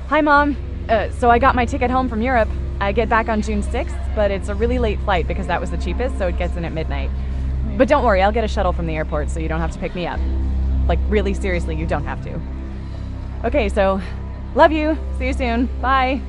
Hi, Mom. So I got my ticket home from Europe. I get back on June 6th, but it's a really late flight because that was the cheapest, so it gets in at midnight. But don't worry, I'll get a shuttle from the airport so you don't have to pick me up. Like, really seriously, you don't have to. Okay, so love you. See you soon. Bye.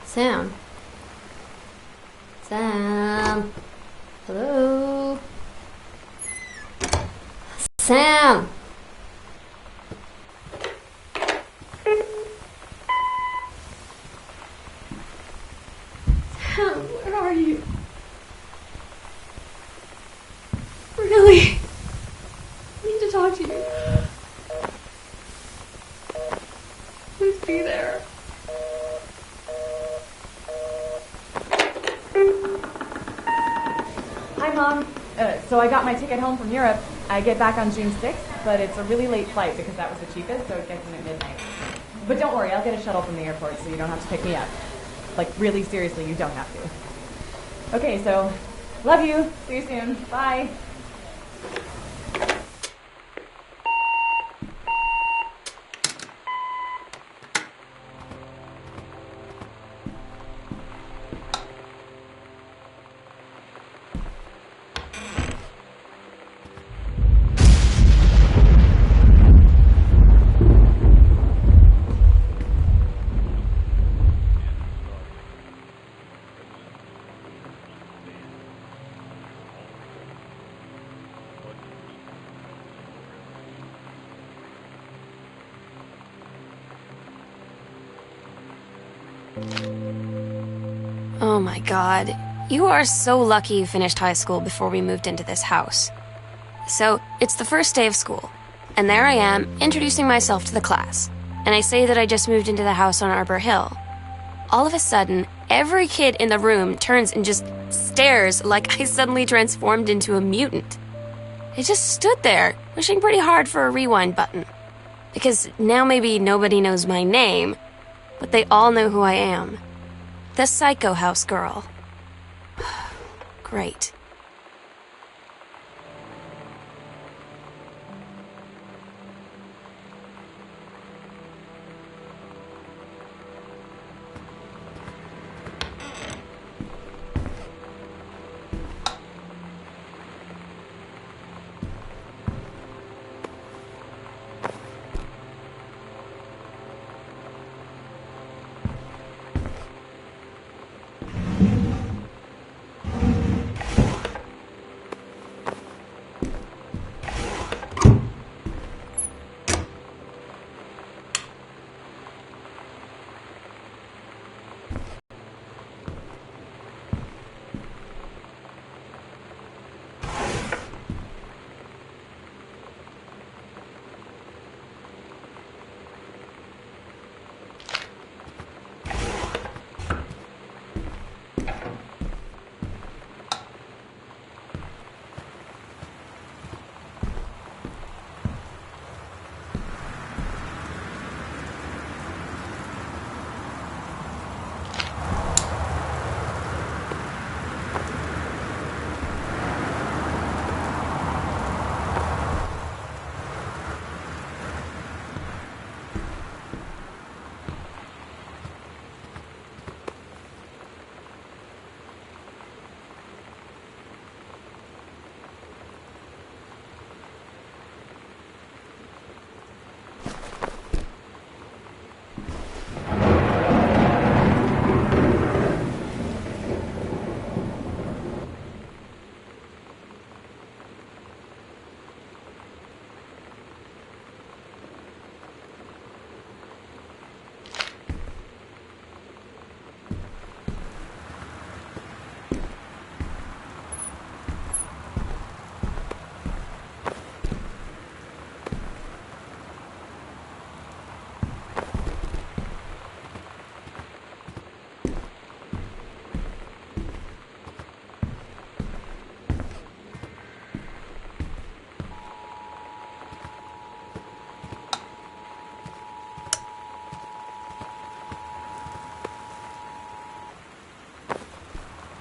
Sam. Sam. Hello? Sam! Sam, where are you? Really? I need to talk to you. Please be there. Hi, Mom. So I got my ticket home from Europe. I get back on June 6th, but it's a really late flight because that was the cheapest, so it gets in at midnight. But don't worry, I'll get a shuttle from the airport so you don't have to pick me up. Like, really seriously, you don't have to. Okay, so love you. See you soon. Bye. Oh my god. You are so lucky you finished high school before we moved into this house. So, it's the first day of school, and there I am, introducing myself to the class, and I say that I just moved into the house on Arbor Hill. All of a sudden, every kid in the room turns and just stares like I suddenly transformed into a mutant. I just stood there, wishing pretty hard for a rewind button. Because now maybe nobody knows my name, but they all know who I am. The Psycho House girl. Great.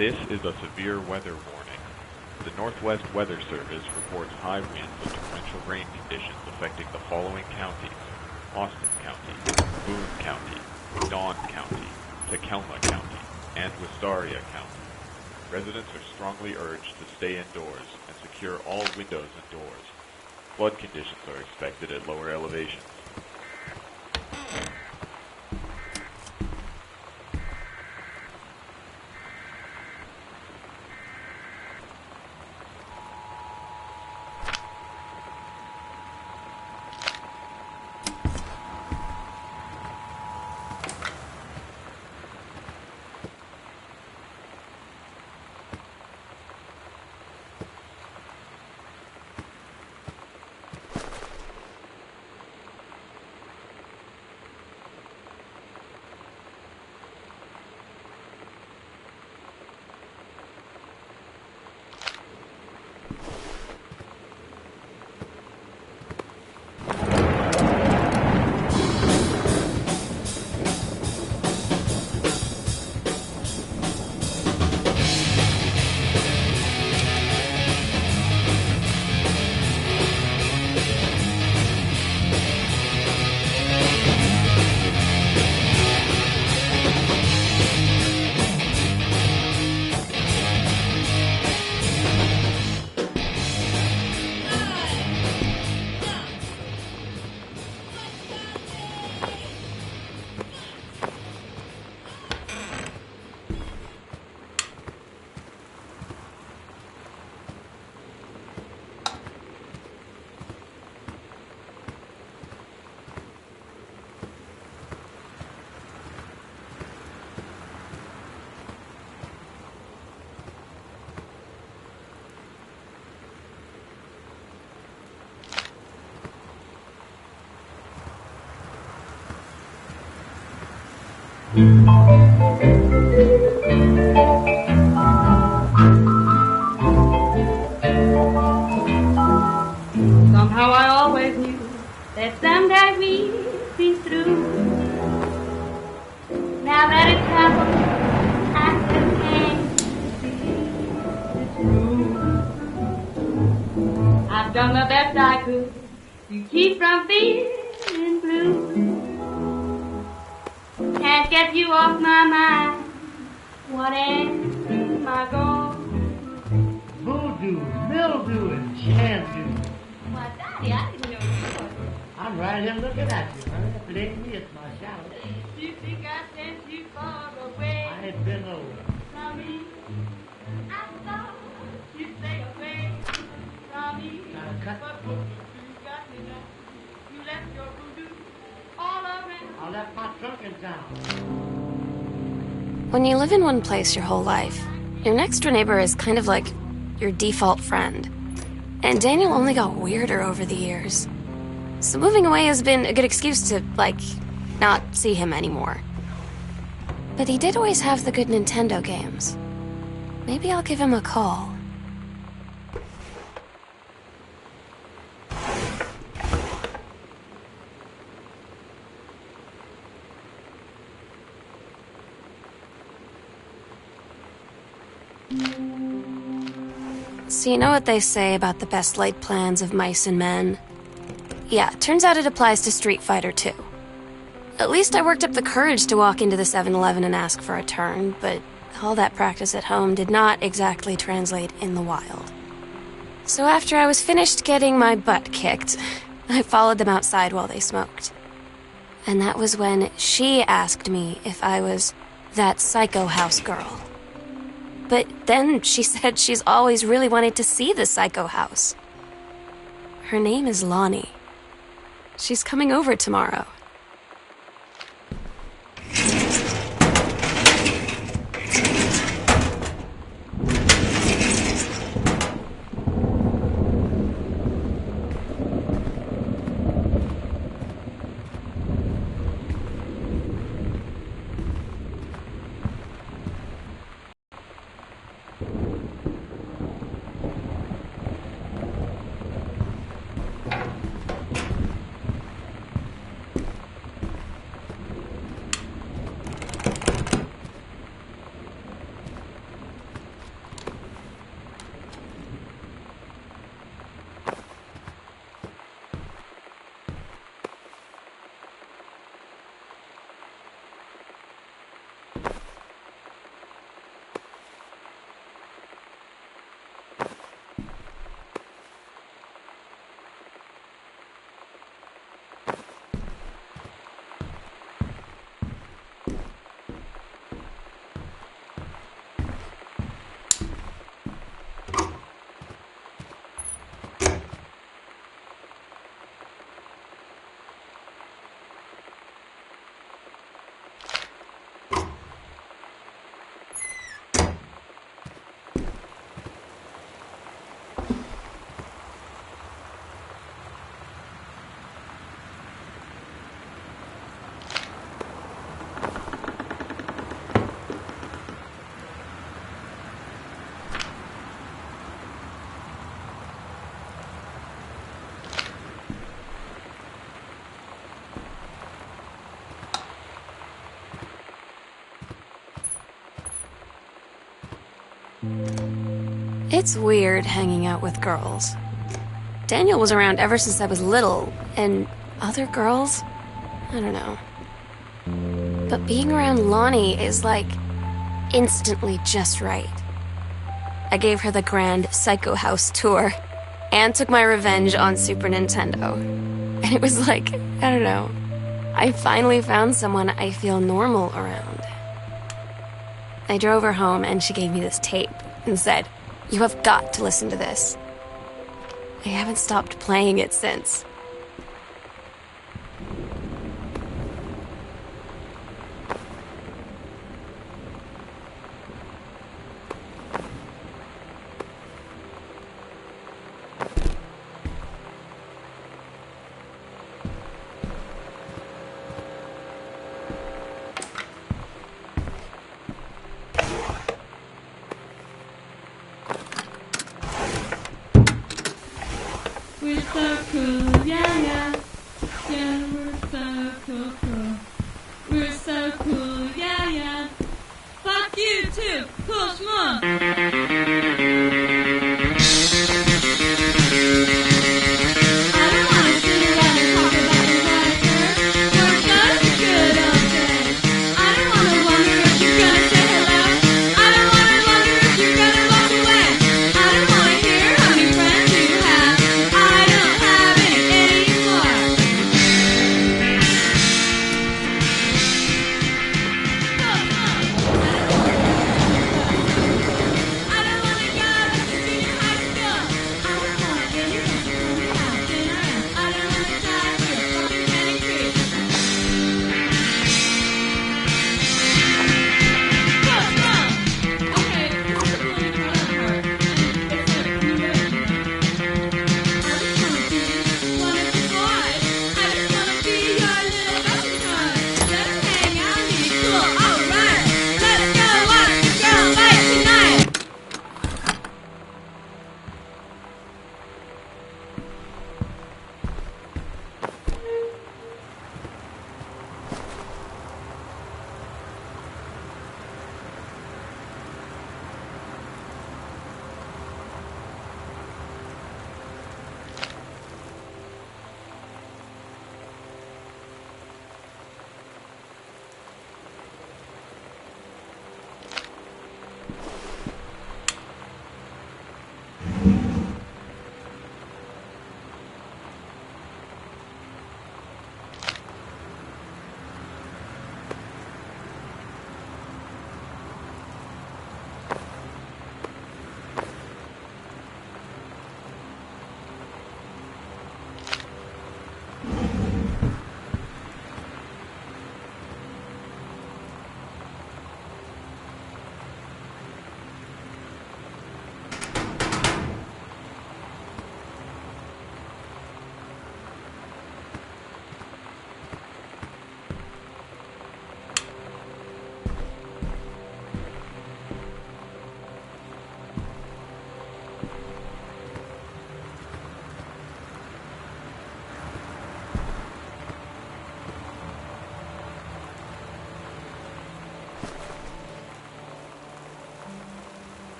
This is a severe weather warning. The Northwest Weather Service reports high winds and torrential rain conditions affecting the following counties: Austin County, Boone County, Dawn County, Tacoma County, and Wistaria County. Residents are strongly urged to stay indoors and secure all windows and doors. Flood conditions are expected at lower elevations. Somehow I always knew that someday we'd be through. Now that it's happened, I just can't see the truth. I've done the best I could to keep from feeling blue. Can't get you off my mind. What am I going? Voodoo, mildew, and chandu. Why, Daddy, I didn't know you were. I'm right here looking at you, honey. If it ain't me, it's my shadow. You think I sent you far away I ain't been over. from me? I thought you'd stay away from me. Gotta cut. But voodoo, you got me now. You left your voodoo all around. I left my trunk in town. When you live in one place your whole life, your next door neighbor is kind of like your default friend. And Daniel only got weirder over the years. So moving away has been a good excuse to, not see him anymore. But he did always have the good Nintendo games. Maybe I'll give him a call. So you know what they say about the best laid plans of mice and men? Yeah, turns out it applies to Street Fighter too. At least I worked up the courage to walk into the 7-Eleven and ask for a turn, but all that practice at home did not exactly translate in the wild. So after I was finished getting my butt kicked, I followed them outside while they smoked. And that was when she asked me if I was that Psycho House girl. But then she said she's always really wanted to see the Psycho House. Her name is Lonnie. She's coming over tomorrow. It's weird hanging out with girls. Daniel was around ever since I was little, and other girls? I don't know. But being around Lonnie is like instantly just right. I gave her the grand Psycho House tour and took my revenge on Super Nintendo. And it was like, I don't know, I finally found someone I feel normal around. I drove her home and she gave me this tape and said, "You have got to listen to this." I haven't stopped playing it since. We're so cool, yeah, yeah. Yeah, we're so cool, cool. We're so cool, yeah, yeah. Fuck you too, cool schmuck. I don't wanna sit around and talk about the weather. We're such a good old day. I don't wanna wonder if you're gonna say hello. I don't wanna wonder if you're gonna walk away. I don't wanna hear how many friends you have. I don't have any anymore. I don't wanna go back to junior high school. I don't wanna get you from your house dinner. I don't wanna die for a fucking penny creep. Okay, this is the point of the part. It's like new wave, you know? I just wanna be one of the boys. I just wanna be your little best friend. Let's hang out and be cool, alright. Let's go watch the girl fight tonight.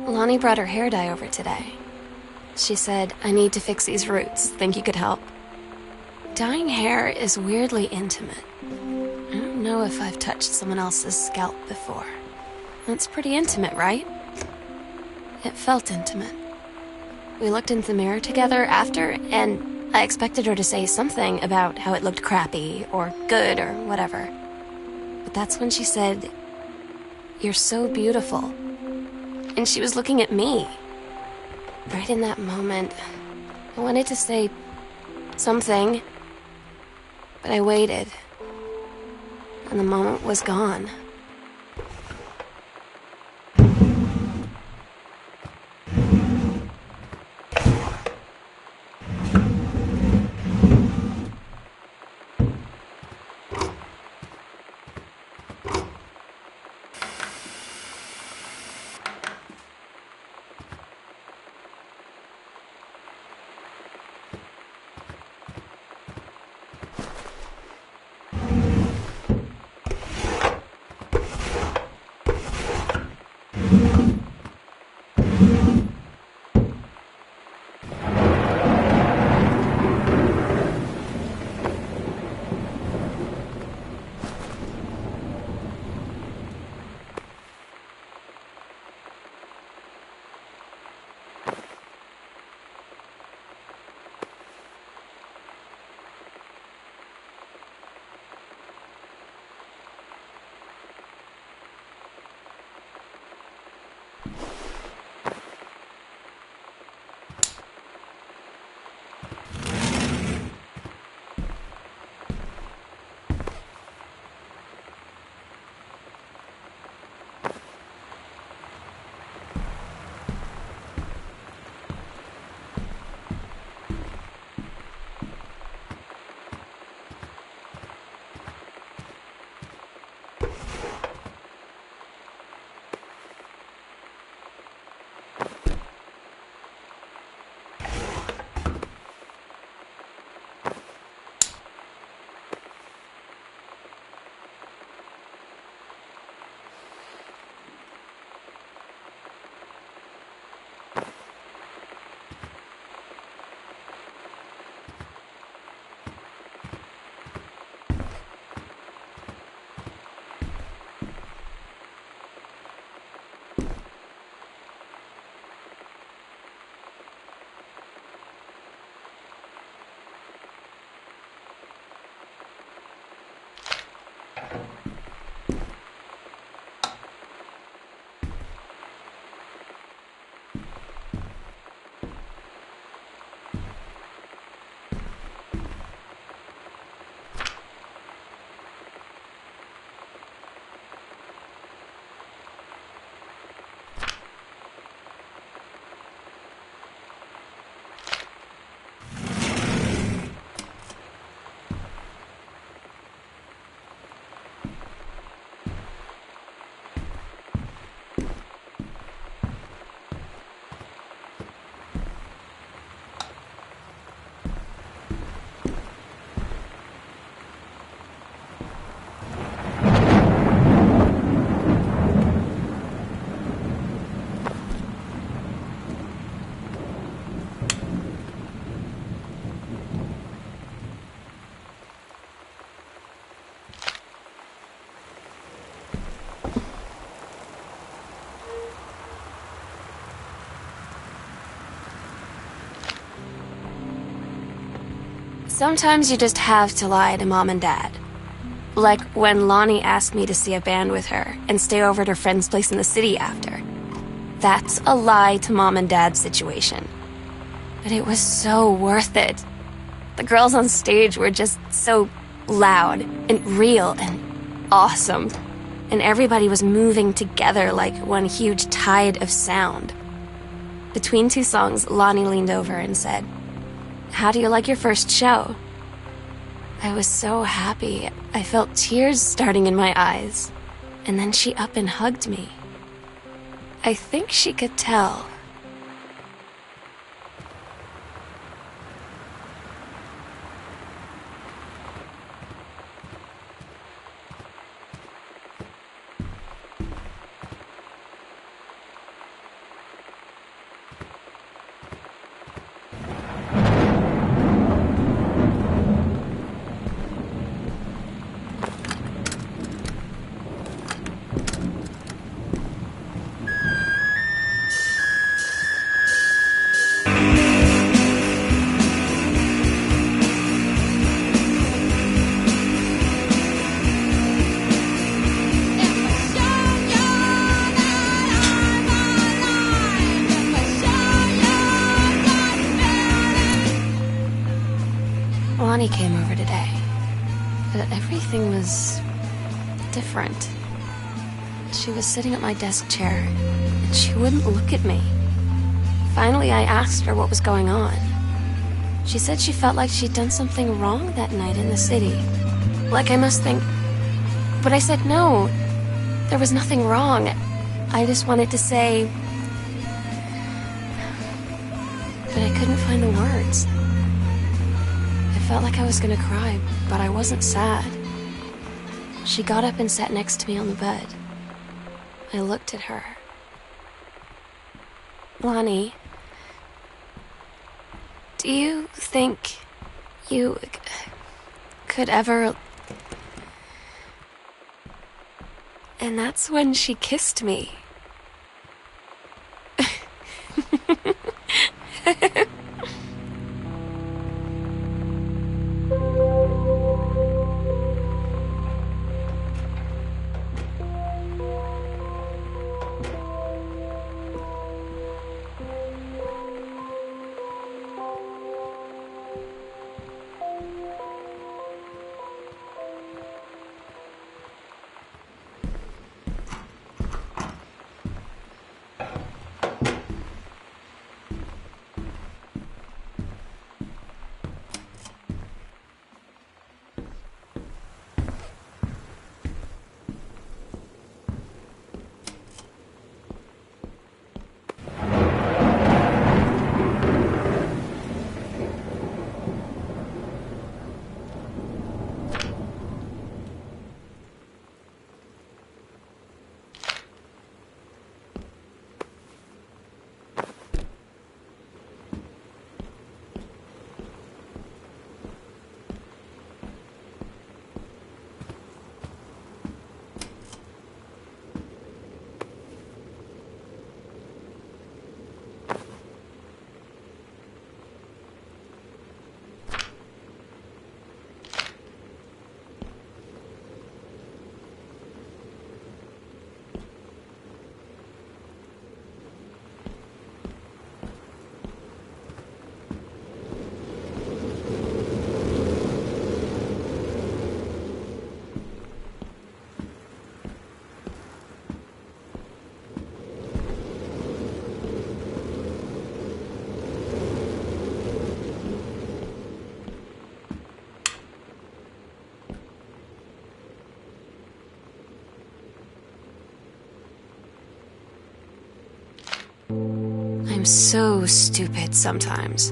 Lonnie brought her hair dye over today. She said, "I need to fix these roots. Think you could help?" Dyeing hair is weirdly intimate. I don't know if I've touched someone else's scalp before. That's pretty intimate, right? It felt intimate. We looked in the mirror together after, and I expected her to say something about how it looked crappy or good or whatever. But that's when she said, "You're so beautiful." And she was looking at me. Right in that moment, I wanted to say something, but I waited. and the moment was gone. Sometimes you just have to lie to Mom and Dad. Like when Lonnie asked me to see a band with her and stay over at her friend's place in the city after. That's a lie to Mom and Dad's situation. But it was so worth it. The girls on stage were just so loud and real and awesome. And everybody was moving together like one huge tide of sound. Between two songs, Lonnie leaned over and said, "How do you like your first show?" I was so happy. I felt tears starting in my eyes. And then she up and hugged me. I think she could tell. Lonnie came over today, but everything was different. She was sitting at my desk chair, and she wouldn't look at me. Finally, I asked her what was going on. She said she felt like she'd done something wrong that night in the city. Like I must think... But I said no. There was nothing wrong. I just wanted to say... But I couldn't find the words. I felt like I was gonna cry, but I wasn't sad. She got up and sat next to me on the bed. I looked at her. Lonnie, do you think you could ever... And that's when she kissed me. I'm so stupid sometimes.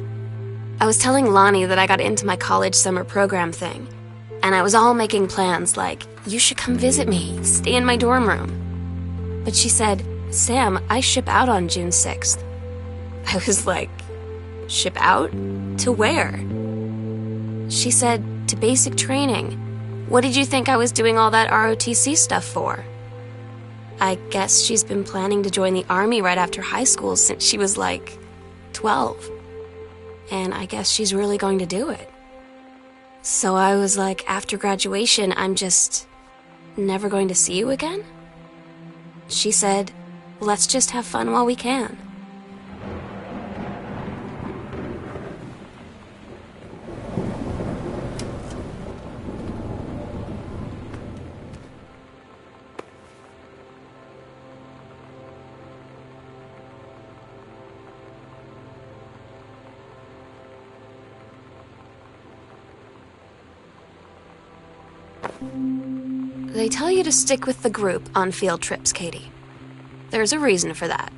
I was telling Lonnie that I got into my college summer program thing, and I was all making plans like, you should come visit me, stay in my dorm room. But she said, Sam, I ship out on June 6th. I was like, ship out? To where? She said, to basic training. What did you think I was doing all that ROTC stuff for? I guess she's been planning to join the army right after high school since she was like 12. And I guess she's really going to do it. So I was like, after graduation, I'm just never going to see you again? She said, let's just have fun while we can. They tell you to stick with the group on field trips, Katie. There's a reason for that.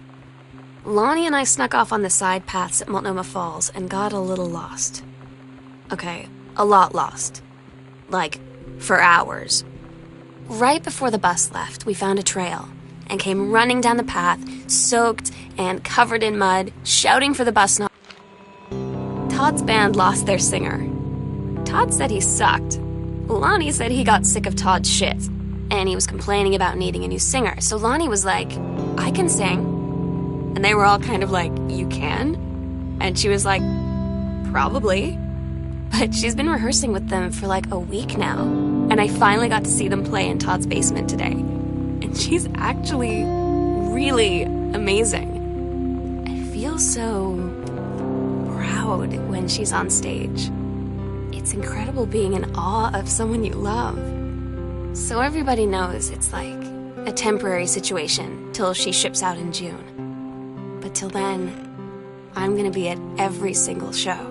Lonnie and I snuck off on the side paths at Multnomah Falls and got a little lost. Okay, a lot lost. Like, for hours. Right before the bus left, we found a trail and came running down the path, soaked and covered in mud, shouting for the bus stop. Todd's band lost their singer. Todd said he sucked. Lonnie said he got sick of Todd's shit, and he was complaining about needing a new singer. So Lonnie was like, I can sing. And they were all kind of like, you can? And she was like, probably. But she's been rehearsing with them for like a week now. And I finally got to see them play in Todd's basement today. And she's actually really amazing. I feel so proud when she's on stage. It's incredible being in awe of someone you love. So everybody knows it's like a temporary situation till she ships out in June. But till then, I'm gonna be at every single show.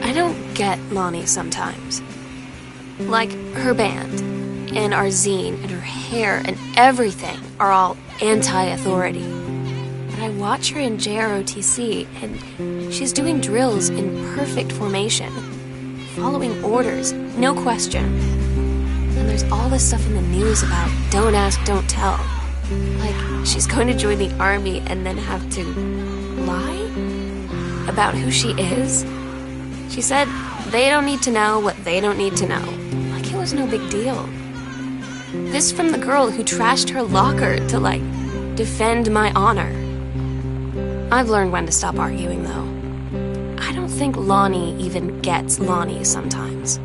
I don't get Lonnie sometimes. Like, her band, and our zine, and her hair, and everything are all anti-authority. But I watch her in JROTC, and she's doing drills in perfect formation, following orders, no question. And there's all this stuff in the news about don't ask, don't tell. Like, she's going to join the army and then have to lie about who she is. She said they don't need to know what they don't need to know. Like it was no big deal. This from the girl who trashed her locker to, like, defend my honor. I've learned when to stop arguing, though. I don't think Lonnie even gets Lonnie sometimes.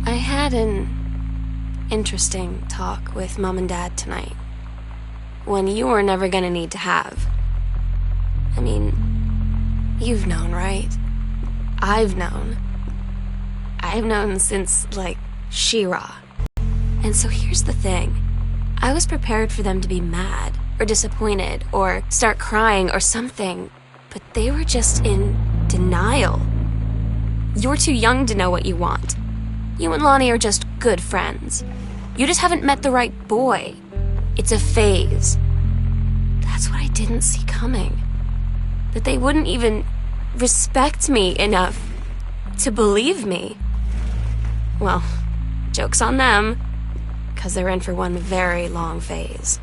I had an interesting talk with Mom and Dad tonight. One you were never gonna need to have. I mean, you've known, right? I've known. I've known since, like, She-Ra. And so here's the thing. I was prepared for them to be mad, or disappointed, or start crying, or something. But they were just in denial. You're too young to know what you want. You and Lonnie are just good friends. You just haven't met the right boy. It's a phase. That's what I didn't see coming. That they wouldn't even respect me enough to believe me. Well, joke's on them, 'cause they're in for one very long phase.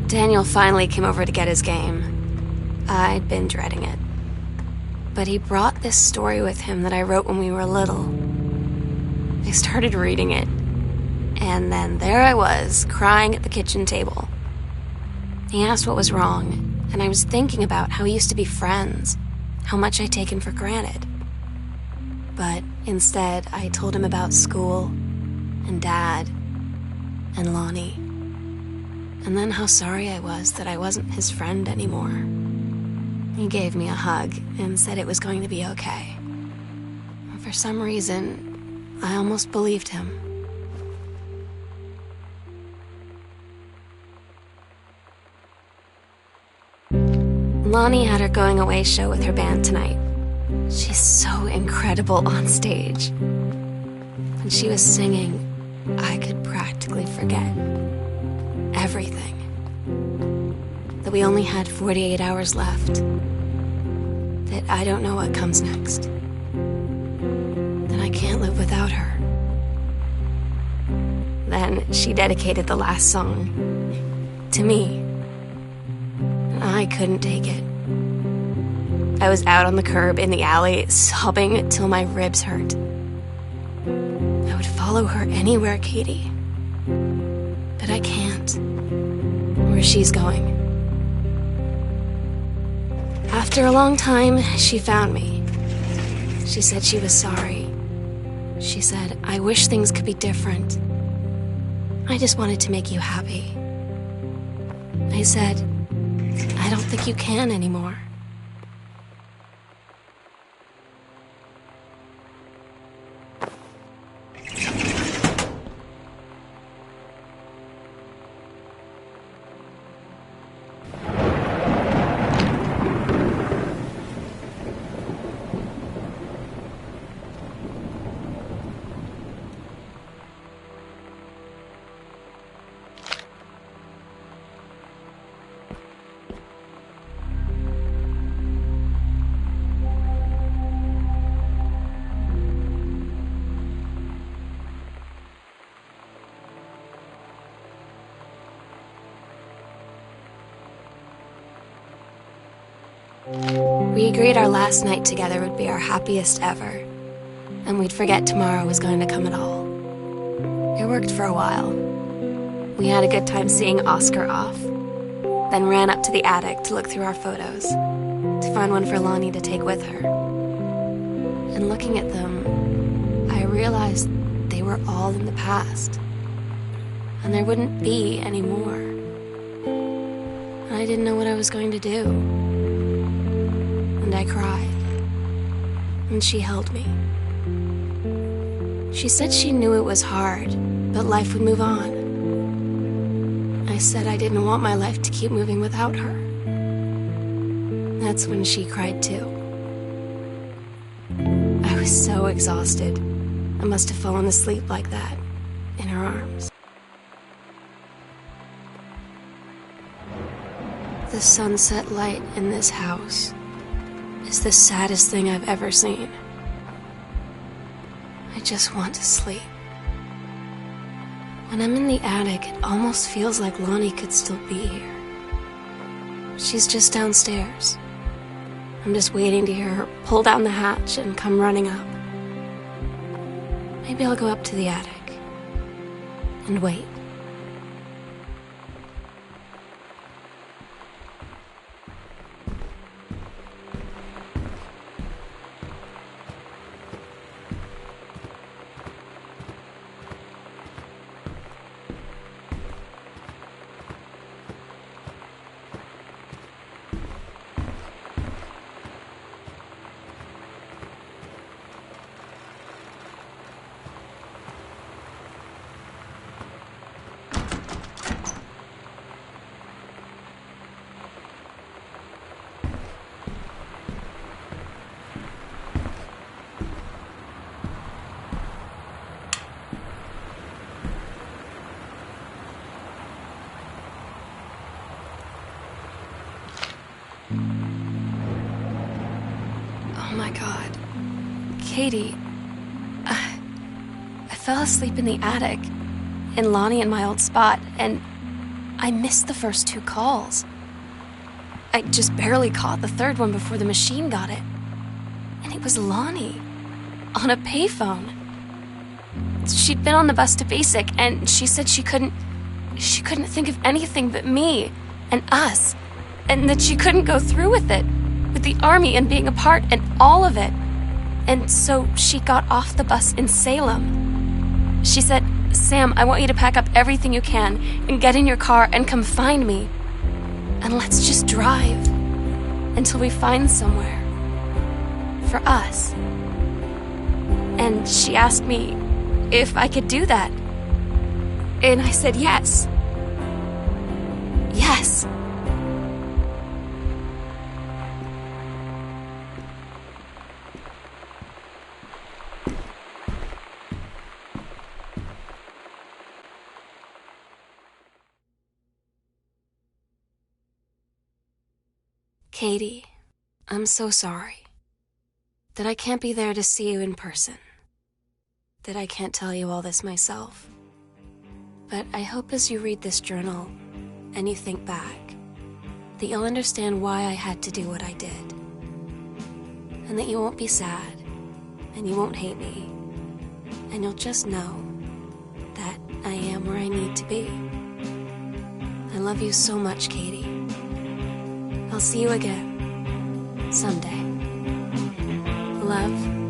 Daniel finally came over to get his game. I'd been dreading it. But he brought this story with him that I wrote when we were little. I started reading it, and then there I was, crying at the kitchen table. He asked what was wrong, and I was thinking about how we used to be friends, how much I'd taken for granted. But instead, I told him about school, and Dad, and Lonnie. And then how sorry I was that I wasn't his friend anymore. He gave me a hug and said it was going to be okay. For some reason, I almost believed him. Lonnie had her going away show with her band tonight. She's so incredible on stage. When she was singing, I could practically forget everything. That we only had 48 hours left. That I don't know what comes next. That I can't live without her. Then she dedicated the last song to me. And I I couldn't take it. I was out on the curb in the alley, sobbing till my ribs hurt. I would follow her anywhere, Katie. But I can't. Where she's going. After a long time, she found me. She said she was sorry. She said, I wish things could be different. I just wanted to make you happy. I said, I don't think you can anymore. We agreed our last night together would be our happiest ever, and we'd forget tomorrow was going to come at all. It worked for a while. We had a good time seeing Oscar off, then ran up to the attic to look through our photos, to find one for Lonnie to take with her. And looking at them, I realized they were all in the past, and there wouldn't be any more. And I didn't know what I was going to do. And I cried, and she held me. She said she knew it was hard, but life would move on. I said I didn't want my life to keep moving without her. That's when she cried too. I was so exhausted. I must have fallen asleep like that, in her arms. The sunset light in this house is the saddest thing I've ever seen. I just want to sleep. When I'm in the attic, it almost feels like Lonnie could still be here. She's just downstairs. I'm just waiting to hear her pull down the hatch and come running up. Maybe I'll go up to the attic and wait. Oh my God. Katie, I fell asleep in the attic, in Lonnie and my old spot, and I missed the first 2 calls. I just barely caught the third one before the machine got it. And it was Lonnie, on a payphone. She'd been on the bus to Basic, and she said she couldn't think of anything but me and us, and that she couldn't go through with it, with the army and being apart and all of it. And so she got off the bus in Salem. She said, Sam, I want you to pack up everything you can and get in your car and come find me. And let's just drive until we find somewhere for us. And she asked me if I could do that. And I said yes. Yes. Katie, I'm so sorry that I can't be there to see you in person, that I can't tell you all this myself. But I hope as you read this journal and you think back, that you'll understand why I had to do what I did. And that you won't be sad, and you won't hate me. And you'll just know that I am where I need to be. I love you so much, Katie. I'll see you again. Someday. Love,